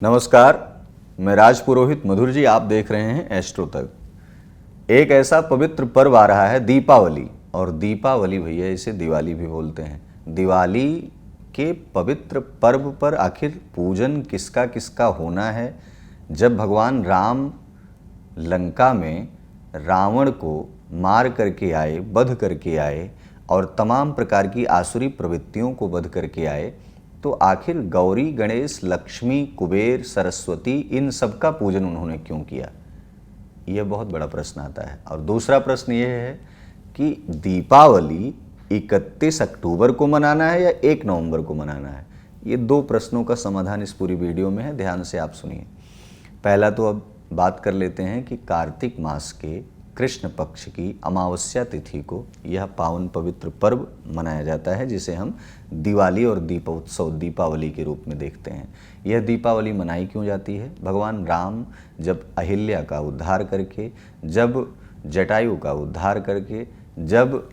नमस्कार, मैं राज पुरोहित मधुर जी। आप देख रहे हैं एस्ट्रो तक। एक ऐसा पवित्र पर्व आ रहा है दीपावली, और दीपावली भैया इसे दिवाली भी बोलते हैं। दिवाली के पवित्र पर्व पर आखिर पूजन किसका किसका होना है? जब भगवान राम लंका में रावण को मार करके आए, वध करके आए और तमाम प्रकार की आसुरी प्रवृत्तियों को वध करके आए, तो आखिर गौरी, गणेश, लक्ष्मी, कुबेर, सरस्वती, इन सब का पूजन उन्होंने क्यों किया? यह बहुत बड़ा प्रश्न आता है। और दूसरा प्रश्न यह है कि दीपावली 31 अक्टूबर को मनाना है या 1 नवंबर को मनाना है? ये दो प्रश्नों का समाधान इस पूरी वीडियो में है, ध्यान से आप सुनिए। पहला तो अब बात कर लेते हैं कि कार्तिक मास के कृष्ण पक्ष की अमावस्या तिथि को यह पावन पवित्र पर्व मनाया जाता है, जिसे हम दिवाली और दीपोत्सव, दीपावली के रूप में देखते हैं। यह दीपावली मनाई क्यों जाती है? भगवान राम जब अहिल्या का उद्धार करके, जब जटायु का उद्धार करके, जब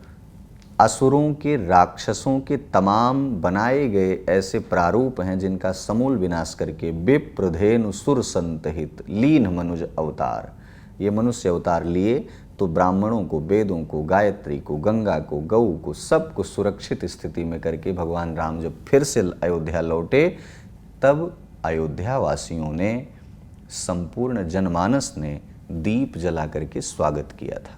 असुरों के, राक्षसों के तमाम बनाए गए ऐसे प्रारूप हैं जिनका समूल विनाश करके विप्रधेनु सुर संतहित लीन मनुज अवतार, ये मनुष्य अवतार लिए, तो ब्राह्मणों को, वेदों को, गायत्री को, गंगा को, गौ को, सबको सुरक्षित स्थिति में करके भगवान राम जब फिर से अयोध्या लौटे, तब अयोध्या वासियों ने, संपूर्ण जनमानस ने दीप जला करके स्वागत किया था।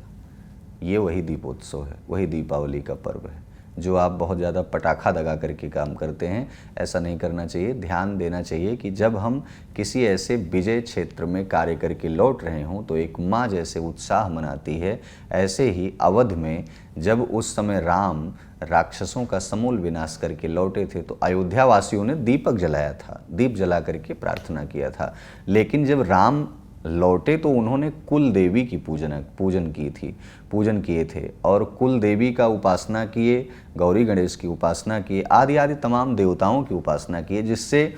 ये वही दीपोत्सव है, वही दीपावली का पर्व है। जो आप बहुत ज़्यादा पटाखा दगा करके काम करते हैं, ऐसा नहीं करना चाहिए। ध्यान देना चाहिए कि जब हम किसी ऐसे विजय क्षेत्र में कार्य करके लौट रहे हों तो एक माँ जैसे उत्साह मनाती है, ऐसे ही अवध में जब उस समय राम राक्षसों का समूल विनाश करके लौटे थे तो अयोध्या वासियों ने दीपक जलाया था, दीप जला करके प्रार्थना किया था। लेकिन जब राम लौटे तो उन्होंने कुल देवी की पूजन किए थे, और कुल देवी का उपासना किए, गौरी गणेश की उपासना किए, आदि आदि तमाम देवताओं की उपासना किए, जिससे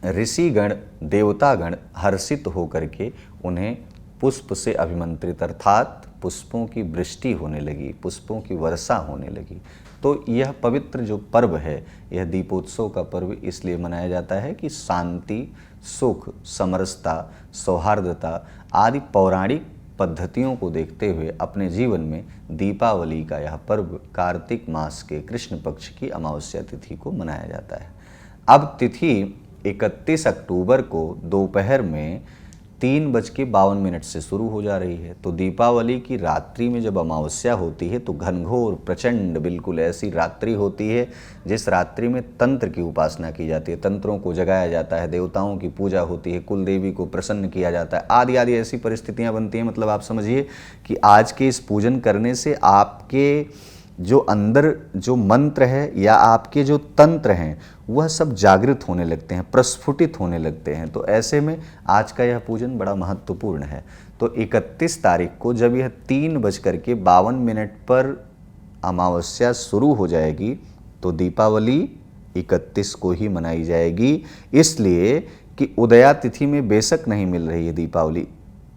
ऋषिगण, देवतागण हर्षित होकर के उन्हें पुष्प से अभिमंत्रित, अर्थात पुष्पों की वृष्टि होने लगी, पुष्पों की वर्षा होने लगी। तो यह पवित्र जो पर्व है, यह दीपोत्सव का पर्व इसलिए मनाया जाता है कि शांति, सुख, समरसता, सौहार्दता आदि पौराणिक पद्धतियों को देखते हुए अपने जीवन में दीपावली का यह पर्व कार्तिक मास के कृष्ण पक्ष की अमावस्या तिथि को मनाया जाता है। अब तिथि 31 अक्टूबर को दोपहर में 3:52 से शुरू हो जा रही है। तो दीपावली की रात्रि में जब अमावस्या होती है तो घनघोर प्रचंड बिल्कुल ऐसी रात्रि होती है जिस रात्रि में तंत्र की उपासना की जाती है, तंत्रों को जगाया जाता है, देवताओं की पूजा होती है, कुल देवी को प्रसन्न किया जाता है, आदि आदि ऐसी परिस्थितियां बनती हैं। मतलब आप समझिए कि आज के इस पूजन करने से आपके जो अंदर जो मंत्र है या आपके जो तंत्र हैं वह सब जागृत होने लगते हैं, प्रस्फुटित होने लगते हैं। तो ऐसे में आज का यह पूजन बड़ा महत्वपूर्ण है। तो 31 तारीख को जब यह 3:52 पर अमावस्या शुरू हो जाएगी तो दीपावली 31 को ही मनाई जाएगी, इसलिए कि उदया तिथि में बेशक नहीं मिल रही है दीपावली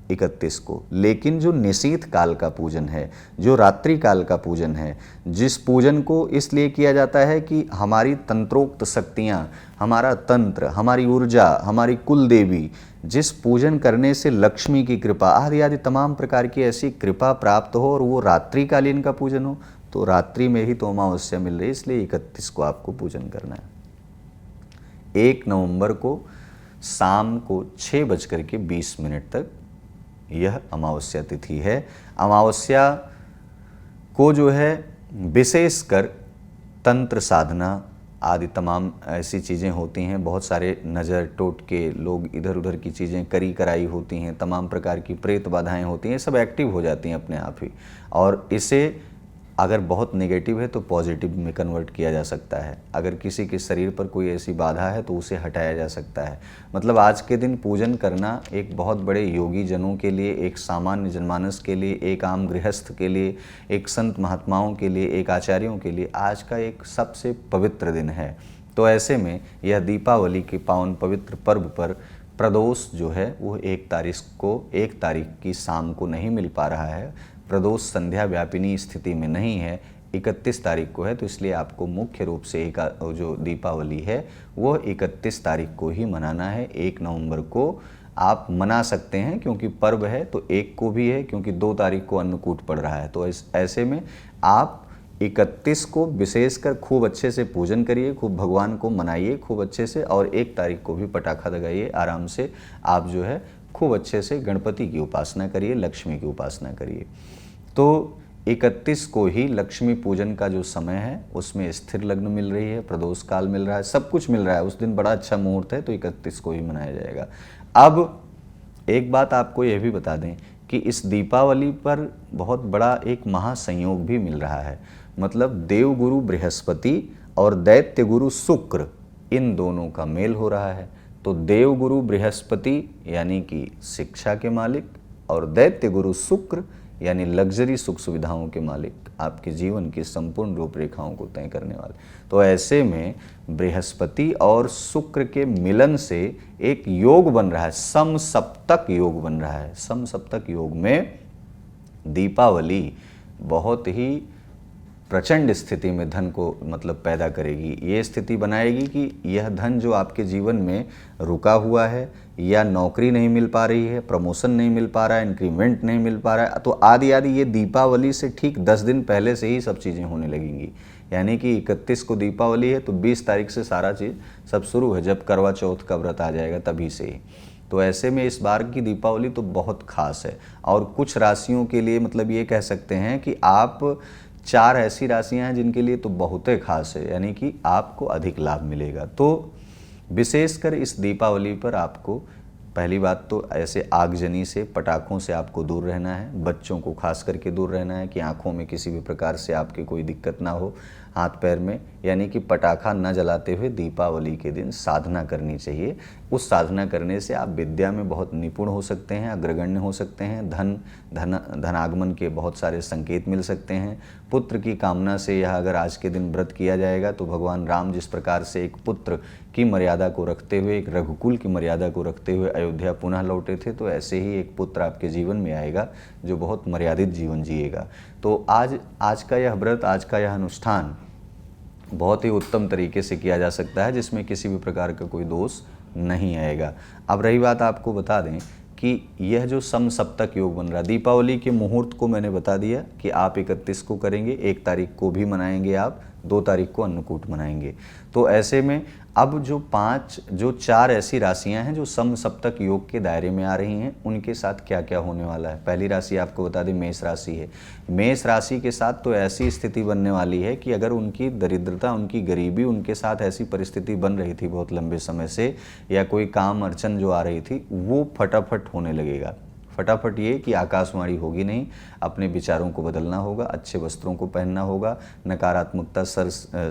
31 को, लेकिन जो निशीथ काल का पूजन है, जो रात्रि काल का पूजन है, जिस पूजन को इसलिए किया जाता है कि हमारी तंत्रोक्त शक्तियाँ, हमारा तंत्र, हमारी ऊर्जा, हमारी कुल देवी, जिस पूजन करने से लक्ष्मी की कृपा आदि आदि तमाम प्रकार की ऐसी कृपा प्राप्त हो, और वो रात्रिकालीन का पूजन हो, तो रात्रि में ही तो अमावस्या मिल रही है, इसलिए 31 को आपको पूजन करना है। 1 नवंबर को शाम को 6:20 तक यह अमावस्या तिथि है। अमावस्या को जो है विशेषकर तंत्र साधना आदि तमाम ऐसी चीज़ें होती हैं, बहुत सारे नज़र टोटके, लोग इधर उधर की चीज़ें करी कराई होती हैं, तमाम प्रकार की प्रेत बाधाएं होती हैं, सब एक्टिव हो जाती हैं अपने आप ही। और इसे अगर बहुत नेगेटिव है तो पॉजिटिव में कन्वर्ट किया जा सकता है। अगर किसी के शरीर पर कोई ऐसी बाधा है तो उसे हटाया जा सकता है। मतलब आज के दिन पूजन करना एक बहुत बड़े योगी जनों के लिए, एक सामान्य जनमानस के लिए, एक आम गृहस्थ के लिए, एक संत महात्माओं के लिए, एक आचार्यों के लिए आज का एक सबसे पवित्र दिन है। तो ऐसे में यह दीपावली के पावन पवित्र पर्व पर प्रदोष जो है वो 1 तारीख की शाम को नहीं मिल पा रहा है। प्रदोष संध्या व्यापिनी स्थिति में नहीं है, 31 तारीख को है, तो इसलिए आपको मुख्य रूप से जो दीपावली है वो 31 तारीख को ही मनाना है। 1 नवंबर को आप मना सकते हैं क्योंकि पर्व है, तो 1 को भी है क्योंकि 2 तारीख को अन्नकूट पड़ रहा है। तो ऐसे में आप 31 को विशेषकर खूब अच्छे से पूजन करिए, खूब भगवान को मनाइए खूब अच्छे से, और 1 तारीख को भी पटाखा दगाइए आराम से। आप जो है खूब अच्छे से गणपति की उपासना करिए, लक्ष्मी की उपासना करिए। तो 31 को ही लक्ष्मी पूजन का जो समय है उसमें स्थिर लग्न मिल रही है, प्रदोष काल मिल रहा है, सब कुछ मिल रहा है। उस दिन बड़ा अच्छा मुहूर्त है, तो 31 को ही मनाया जाएगा। अब एक बात आपको यह भी बता दें कि इस दीपावली पर बहुत बड़ा एक महासंयोग भी मिल रहा है। मतलब देवगुरु बृहस्पति और दैत्य गुरु शुक्र, इन दोनों का मेल हो रहा है। तो देवगुरु बृहस्पति यानी कि शिक्षा के मालिक, और दैत्य गुरु शुक्र यानी लग्जरी सुख सुविधाओं के मालिक, आपके जीवन की संपूर्ण रूपरेखाओं को तय करने वाले। तो ऐसे में बृहस्पति और शुक्र के मिलन से एक योग बन रहा है, समसप्तक योग बन रहा है। समसप्तक योग में दीपावली बहुत ही प्रचंड स्थिति में धन को मतलब पैदा करेगी। ये स्थिति बनाएगी कि यह धन जो आपके जीवन में रुका हुआ है, या नौकरी नहीं मिल पा रही है, प्रमोशन नहीं मिल पा रहा है, इंक्रीमेंट नहीं मिल पा रहा है, तो आदि आदि ये दीपावली से ठीक 10 दिन पहले से ही सब चीज़ें होने लगेंगी। यानी कि 31 को दीपावली है तो 20 तारीख से सारा चीज़ सब शुरू है, जब करवा चौथ का व्रत आ जाएगा तभी से ही। तो ऐसे में इस बार की दीपावली तो बहुत खास है। और कुछ राशियों के लिए मतलब ये कह सकते हैं कि आप 4 ऐसी राशियां हैं जिनके लिए तो बहुत ही खास है, यानी कि आपको अधिक लाभ मिलेगा। तो विशेषकर इस दीपावली पर आपको पहली बात तो ऐसे आगजनी से, पटाखों से आपको दूर रहना है। बच्चों को खास करके दूर रहना है कि आंखों में किसी भी प्रकार से आपके कोई दिक्कत ना हो, हाथ पैर में, यानी कि पटाखा न जलाते हुए दीपावली के दिन साधना करनी चाहिए। उस साधना करने से आप विद्या में बहुत निपुण हो सकते हैं, अग्रगण्य हो सकते हैं, धनागमन के बहुत सारे संकेत मिल सकते हैं। पुत्र की कामना से यह अगर आज के दिन व्रत किया जाएगा तो भगवान राम जिस प्रकार से एक पुत्र की मर्यादा को रखते हुए, एक रघुकुल की मर्यादा को रखते हुए अयोध्या पुनः लौटे थे, तो ऐसे ही एक पुत्र आपके जीवन में आएगा जो बहुत मर्यादित जीवन जिएगा। तो आज का यह व्रत, आज का यह अनुष्ठान बहुत ही उत्तम तरीके से किया जा सकता है, जिसमें किसी भी प्रकार का कोई दोष नहीं आएगा। अब रही बात, आपको बता दें कि यह जो समसप्तक योग बन रहा है, दीपावली के मुहूर्त को मैंने बता दिया कि आप 31 को करेंगे, 1 तारीख को भी मनाएंगे, आप 2 तारीख को अन्नकूट मनाएंगे। तो ऐसे में अब जो 4 ऐसी राशियां हैं जो समसप्तक योग के दायरे में आ रही हैं, उनके साथ क्या क्या होने वाला है। पहली राशि आपको बता दें मेष राशि है। मेष राशि के साथ तो ऐसी स्थिति बनने वाली है कि अगर उनकी दरिद्रता, उनकी गरीबी, उनके साथ ऐसी परिस्थिति बन रही थी बहुत लंबे समय से, या कोई काम अड़चन जो आ रही थी, वो फटाफट होने लगेगा। फटाफट ये कि आकाशवाणी होगी नहीं, अपने विचारों को बदलना होगा, अच्छे वस्त्रों को पहनना होगा, नकारात्मकता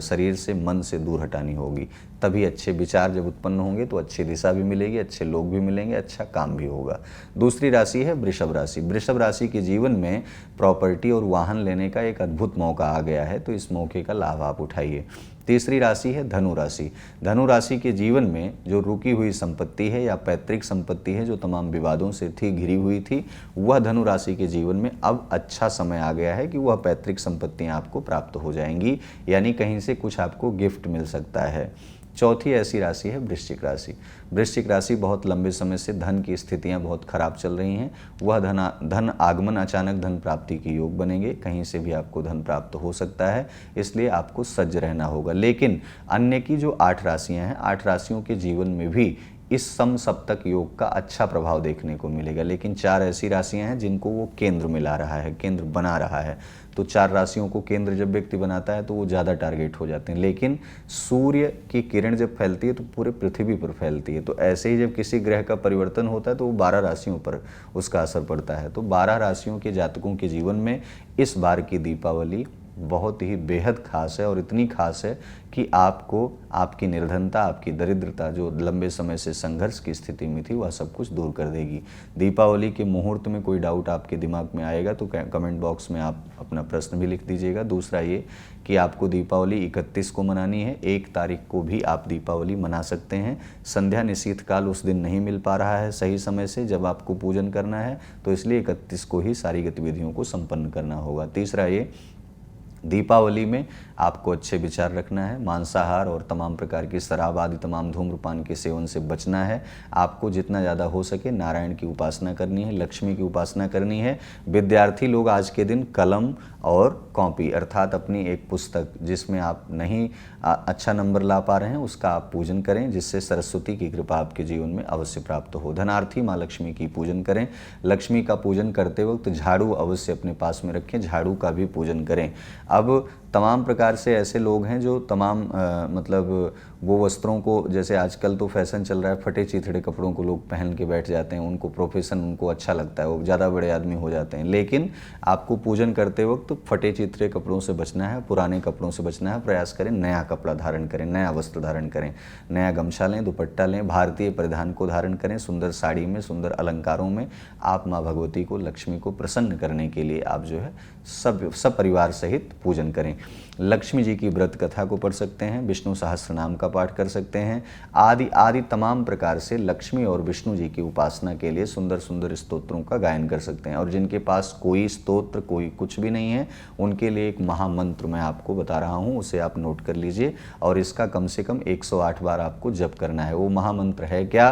शरीर से, मन से दूर हटानी होगी। तभी अच्छे विचार जब उत्पन्न होंगे तो अच्छी दिशा भी मिलेगी, अच्छे लोग भी मिलेंगे, अच्छा काम भी होगा। दूसरी राशि है वृषभ राशि। वृषभ राशि के जीवन में प्रॉपर्टी और वाहन लेने का एक अद्भुत मौका आ गया है, तो इस मौके का लाभ आप उठाइए। तीसरी राशि है धनु राशि। धनु राशि के जीवन में जो रुकी हुई संपत्ति है या पैतृक संपत्ति है, जो तमाम विवादों से थी, घिरी हुई थी, वह धनु राशि के जीवन में अब अच्छा समय आ गया है कि वह पैतृक संपत्तियां आपको प्राप्त हो जाएंगी, यानी कहीं से कुछ आपको गिफ्ट मिल सकता है। चौथी ऐसी राशि है वृश्चिक राशि। वृश्चिक राशि बहुत लंबे समय से धन की स्थितियां बहुत खराब चल रही हैं, वह धन आगमन, अचानक धन प्राप्ति के योग बनेंगे, कहीं से भी आपको धन प्राप्त हो सकता है, इसलिए आपको सज्ज रहना होगा। लेकिन अन्य की जो 8 राशियां हैं, 8 राशियों के जीवन में भी इस समसप्तक योग का अच्छा प्रभाव देखने को मिलेगा। लेकिन 4 ऐसी राशियां हैं जिनको वो केंद्र में ला रहा है, केंद्र बना रहा है। तो 4 राशियों को केंद्र जब व्यक्ति बनाता है तो वो ज़्यादा टारगेट हो जाते हैं। लेकिन सूर्य की किरण जब फैलती है तो पूरे पृथ्वी पर फैलती है। तो ऐसे ही जब किसी ग्रह का परिवर्तन होता है तो वो 12 राशियों पर उसका असर पड़ता है। तो 12 राशियों के जातकों के जीवन में इस बार की दीपावली बहुत ही बेहद खास है, और इतनी खास है कि आपको आपकी निर्धनता, आपकी दरिद्रता, जो लंबे समय से संघर्ष की स्थिति में थी, वह सब कुछ दूर कर देगी। दीपावली के मुहूर्त में कोई डाउट आपके दिमाग में आएगा तो कमेंट बॉक्स में आप अपना प्रश्न भी लिख दीजिएगा। दूसरा ये कि आपको दीपावली 31 को मनानी है, 1 तारीख को भी आप दीपावली मना सकते हैं। संध्या निशीथ काल उस दिन नहीं मिल पा रहा है सही समय से जब आपको पूजन करना है, तो इसलिए 31 को ही सारी गतिविधियों को संपन्न करना होगा। तीसरा ये दीपावली में आपको अच्छे विचार रखना है, मांसाहार और तमाम प्रकार की शराब आदि तमाम धूम्रपान के सेवन से बचना है। आपको जितना ज़्यादा हो सके नारायण की उपासना करनी है, लक्ष्मी की उपासना करनी है। विद्यार्थी लोग आज के दिन कलम और कॉपी अर्थात अपनी एक पुस्तक जिसमें आप नहीं अच्छा नंबर ला पा रहे हैं उसका आप पूजन करें, जिससे सरस्वती की कृपा आपके जीवन में अवश्य प्राप्त हो। धनार्थी माँ लक्ष्मी की पूजन करें। लक्ष्मी का पूजन करते वक्त झाड़ू अवश्य अपने पास में रखें, झाड़ू का भी पूजन करें। अब तमाम प्रकार से ऐसे लोग हैं जो तमाम मतलब वो वस्त्रों को, जैसे आजकल तो फैशन चल रहा है फटे चिथड़े कपड़ों को लोग पहन के बैठ जाते हैं, उनको प्रोफेशन उनको अच्छा लगता है, वो ज़्यादा बड़े आदमी हो जाते हैं। लेकिन आपको पूजन करते वक्त फटे चिथड़े कपड़ों से बचना है, पुराने कपड़ों से बचना है। प्रयास करें नया कपड़ा धारण करें, नया वस्त्र धारण करें, नया गमछा लें, दुपट्टा लें, भारतीय परिधान को धारण करें। सुंदर साड़ी में, सुंदर अलंकारों में आप माँ भगवती को, लक्ष्मी को प्रसन्न करने के लिए आप जो है सब परिवार सहित पूजन करें। लक्ष्मी जी की व्रत कथा को पढ़ सकते हैं, विष्णु सहस्त्र नाम का पाठ कर सकते हैं, आदि तमाम प्रकार से लक्ष्मी और विष्णु जी की उपासना के लिए सुंदर सुंदर स्तोत्रों का गायन कर सकते हैं। और जिनके पास कोई स्तोत्र कोई कुछ भी नहीं है उनके लिए एक महामंत्र मैं आपको बता रहा हूँ, उसे आप नोट कर लीजिए और इसका कम से कम 108 बार आपको जप करना है। वो महामंत्र है क्या?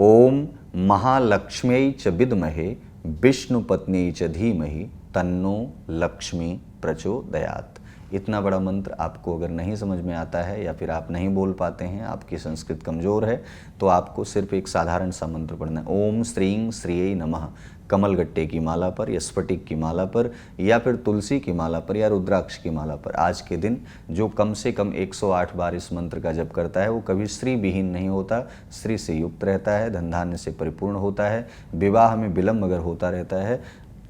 ओम महालक्ष्म्यै च विद्महे विष्णुपत्न्यै च धीमहि तन्नो लक्ष्मी प्रचोदयात्। इतना बड़ा मंत्र आपको अगर नहीं समझ में आता है या फिर आप नहीं बोल पाते हैं, आपकी संस्कृत कमज़ोर है, तो आपको सिर्फ एक साधारण सा मंत्र पढ़ना है। ओम श्रीं श्रियै नमः। कमलगट्टे की माला पर या स्फटिक की माला पर या फिर तुलसी की माला पर या रुद्राक्ष की माला पर आज के दिन जो कम से कम 108 बार इस मंत्र का जप करता है वो कभी स्त्री विहीन नहीं होता, स्त्री से युक्त रहता है, धन धान्य से परिपूर्ण होता है। विवाह में विलम्ब अगर होता रहता है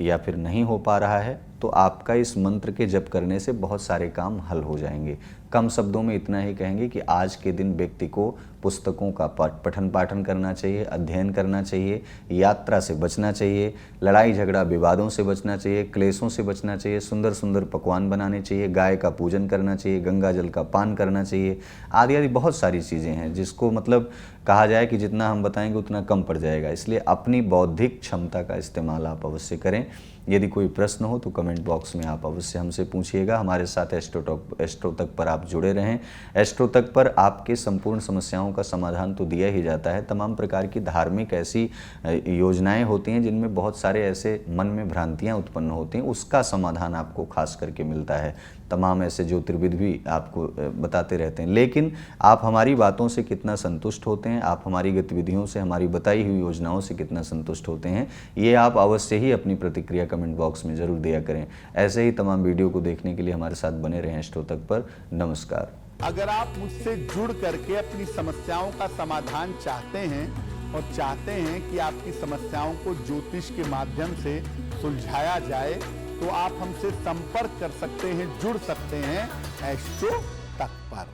या फिर नहीं हो पा रहा है तो आपका इस मंत्र के जप करने से बहुत सारे काम हल हो जाएंगे। कम शब्दों में इतना ही कहेंगे कि आज के दिन व्यक्ति को पुस्तकों का पठन पाठन करना चाहिए, अध्ययन करना चाहिए, यात्रा से बचना चाहिए, लड़ाई झगड़ा विवादों से बचना चाहिए, क्लेशों से बचना चाहिए, सुंदर सुंदर पकवान बनाने चाहिए, गाय का पूजन करना चाहिए, गंगा जल का पान करना चाहिए, आदि आदि बहुत सारी चीज़ें हैं जिसको मतलब कहा जाए कि जितना हम बताएंगे उतना कम पड़ जाएगा। इसलिए अपनी बौद्धिक क्षमता का इस्तेमाल आप अवश्य करें। यदि कोई प्रश्न हो तो कमेंट बॉक्स में आप अवश्य हमसे पूछिएगा। हमारे साथ एस्ट्रो तक पर आप जुड़े रहें। एस्ट्रो तक पर आपके संपूर्ण समस्याओं का समाधान तो दिया ही जाता है। तमाम प्रकार की धार्मिक ऐसी योजनाएं होती हैं जिनमें बहुत सारे ऐसे मन में भ्रांतियां उत्पन्न होती हैं, उसका समाधान आपको खास करके मिलता है। तमाम ऐसे ज्योतिर्विद भी आपको बताते रहते हैं। लेकिन आप हमारी बातों से कितना संतुष्ट होते हैं, आप हमारी गतिविधियों से, हमारी बताई हुई योजनाओं से कितना संतुष्ट होते हैं, ये आप अवश्य ही अपनी प्रतिक्रिया कमेंट बॉक्स में ज़रूर दिया करें। ऐसे ही तमाम वीडियो को देखने के लिए हमारे साथ बने रहें एस्ट्रो तक पर। नमस्कार। अगर आप मुझसे जुड़ करके अपनी समस्याओं का समाधान चाहते हैं और चाहते हैं कि आपकी समस्याओं को ज्योतिष के माध्यम से सुलझाया जाए तो आप हमसे संपर्क कर सकते हैं, जुड़ सकते हैं एस्ट्रो तक पर।